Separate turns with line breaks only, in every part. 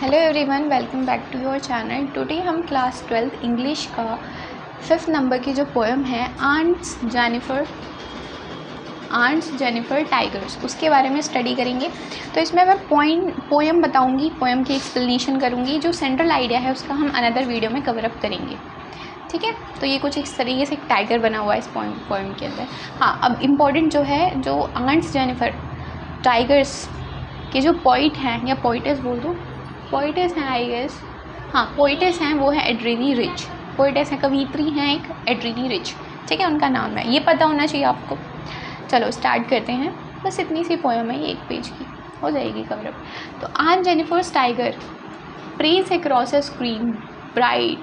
Hello everyone, welcome back to your channel. Today हम class 12 English का 5th number की जो पोएम है आंट्स जेनिफर टाइगर्स, उसके बारे में स्टडी करेंगे। तो इसमें मैं पोएम बताऊंगी, पोएम की एक्सप्लेनेशन करूंगी। जो सेंट्रल आइडिया है उसका हम अनदर वीडियो में कवर अप करेंगे, ठीक है। तो ये कुछ इस तरीके से एक टाइगर बना हुआ है इस पोएम के अंदर। हाँ, अब इम्पॉर्टेंट जो है, जो आंट्स जेनिफर टाइगर्स के जो पोइट हैं, या पोइटेस बोल दो, पोइटेस हैं आई गेस, हाँ पोइटेस हैं, वो है एड्रीनी रिच। पोइटेस हैं, कवित्री हैं एक एड्रीनी रिच, ठीक है, उनका नाम है, ये पता होना चाहिए आपको। चलो स्टार्ट करते हैं। बस इतनी सी पोएम है, ये एक पेज की हो जाएगी कवर अप। तो aunt Jennifer's tiger prance across a screen bright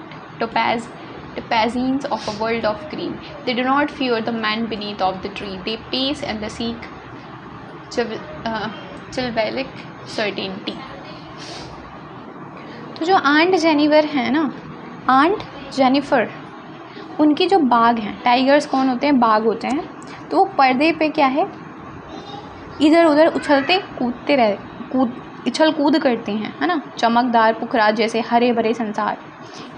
topazines of a world of green. They do not fear the man beneath of the tree. They pace and they seek chivalric certainty. तो जो aunt Jennifer है ना, aunt Jennifer, उनके जो बाग हैं, tigers कौन होते हैं, बाग होते हैं। तो वो पर्दे पे क्या है, इधर उधर उछल कूद करते हैं, है ना। चमकदार पुखराज जैसे हरे भरे संसार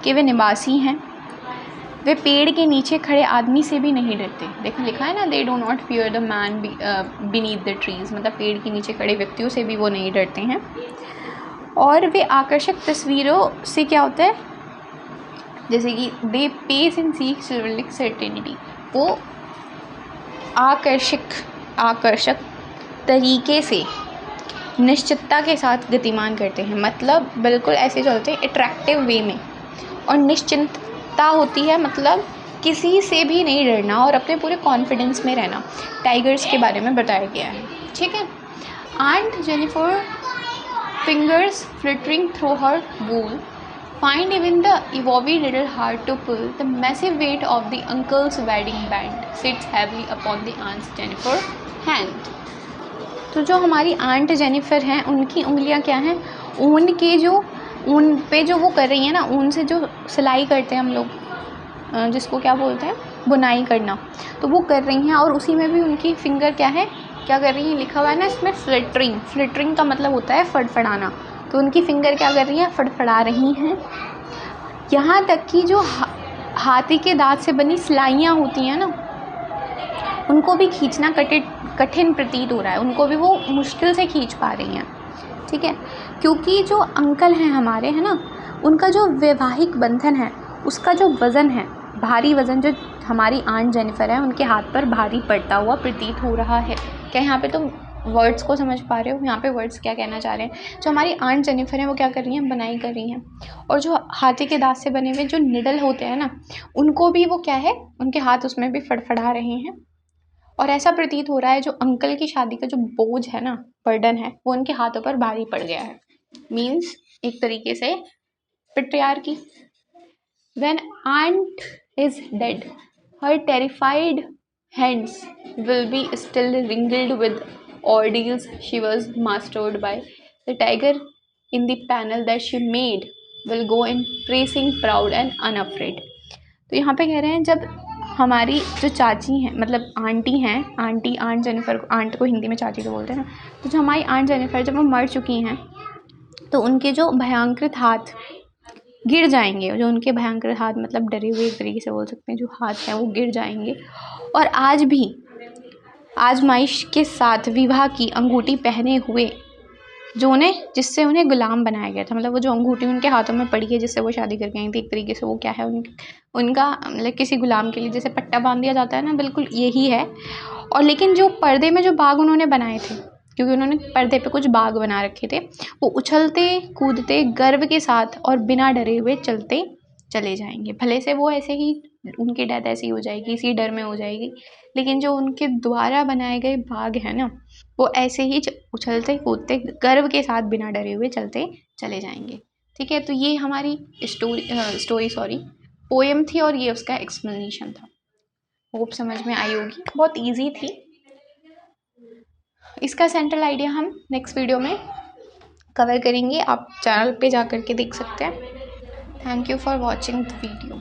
के वे निवासी हैं। वे पेड़ के नीचे खड़े आदमी से भी नहीं डरते। देखो लिखा है ना, they do not fear the man beneath the trees, मतलब पेड़ के नीचे खड़े व्यक्तियों से भी वो नहीं डरते हैं। और वे आकर्षक तस्वीरों से क्या होता है, जैसे कि they pace in seek chivalric certainty, वो आकर्षक तरीके से निश्चितता के साथ गतिमान करते हैं, मतलब बिल्कुल ऐसे चलते हैं अट्रैक्टिव वे में। और निश्चिंतता होती है, मतलब किसी से भी नहीं डरना और अपने पूरे कॉन्फिडेंस में रहना। टाइगर्स के बारे में बताया गया है, ठीक है। Aunt Jennifer fingers flittering through her wool find even the evolving little hard to pull. The massive weight of the uncle's wedding band sits heavily upon the aunt Jennifer hand. तो जो हमारी आंट जेनिफर हैं, उनकी उंगलियां क्या हैं, ऊन पे जो वो कर रही हैं ना, ऊन से जो सिलाई करते हैं हम लोग, जिसको क्या बोलते हैं, बुनाई करना, तो वो कर रही हैं। और उसी में भी उनकी फिंगर क्या है, क्या कर रही हैं, लिखा हुआ है ना इसमें फ्लिटरिंग का मतलब होता है फड़फड़ाना। तो उनकी फिंगर क्या कर रही हैं, फड़फड़ा रही हैं। यहाँ तक कि जो हाथी के दांत से बनी सिलाइयाँ होती हैं ना, उनको भी खींचना कठिन प्रतीत हो रहा है, उनको भी वो मुश्किल से खींच पा रही हैं, ठीक है। क्योंकि जो अंकल हैं हमारे, है ना, उनका जो वैवाहिक बंधन है, उसका जो वज़न है, भारी वज़न, जो हमारी आंट जेनिफर है उनके हाथ पर भारी पड़ता हुआ प्रतीत हो रहा है। क्या यहाँ पे तुम वर्ड्स को समझ पा रहे हो, यहाँ पे वर्ड्स क्या कहना चाह रहे हैं। जो हमारी आंट जेनिफर है वो क्या कर रही हैं, बुनाई कर रही हैं। और जो हाथी के दांत से बने हुए जो निडल होते हैं ना, उनको भी वो क्या है, उनके हाथ उसमें भी फड़फड़ा रहे हैं। और ऐसा प्रतीत हो रहा है जो अंकल की शादी का जो बोझ है ना, बर्डन है, वो उनके हाथों पर भारी पड़ गया है। मीन्स एक तरीके से patriarchy. When aunt is dead, her terrified hands will be still ringled with ordeals she was mastered by. The tiger in the panel that she made will go in praising proud and unafraid. तो यहाँ पे कह रहे हैं, जब हमारी जो चाची हैं, मतलब आंटी हैं, आंट जेनिफर, आंट को हिंदी में चाची तो बोलते हैं ना, तो जो हमारी आंट जेनिफर जब वो मर चुकी हैं, तो उनके जो भयंकृत हाथ गिर जाएंगे, जो उनके भयंकर हाथ, मतलब डरे हुए एक तरीके से बोल सकते हैं, जो हाथ हैं वो गिर जाएंगे। और आज भी आजमाइश के साथ विवाह की अंगूठी पहने हुए, जिससे उन्हें गुलाम बनाया गया था, मतलब वो जो अंगूठी उनके हाथों में पड़ी है जिससे वो शादी करके आई थी, एक तरीके से वो क्या है, उनका मतलब किसी गुलाम के लिए जैसे पट्टा बांध दिया जाता है ना, बिल्कुल यही है। और लेकिन जो पर्दे में जो बाग उन्होंने बनाए थे, क्योंकि उन्होंने पर्दे पे कुछ बाग बना रखे थे, वो उछलते कूदते गर्व के साथ और बिना डरे हुए चलते चले जाएंगे। भले से वो ऐसे ही, उनकी डेथ ऐसी हो जाएगी, इसी डर में हो जाएगी, लेकिन जो उनके द्वारा बनाए गए बाग है ना, वो ऐसे ही उछलते कूदते गर्व के साथ बिना डरे हुए चलते चले जाएंगे, ठीक है। तो ये हमारी पोएम थी और ये उसका एक्सप्लेनेशन था। होप समझ में आई होगी, बहुत इजी थी। इसका सेंट्रल आइडिया हम नेक्स्ट वीडियो में कवर करेंगे, आप चैनल पे जा कर के देख सकते हैं। Thank you for watching the video.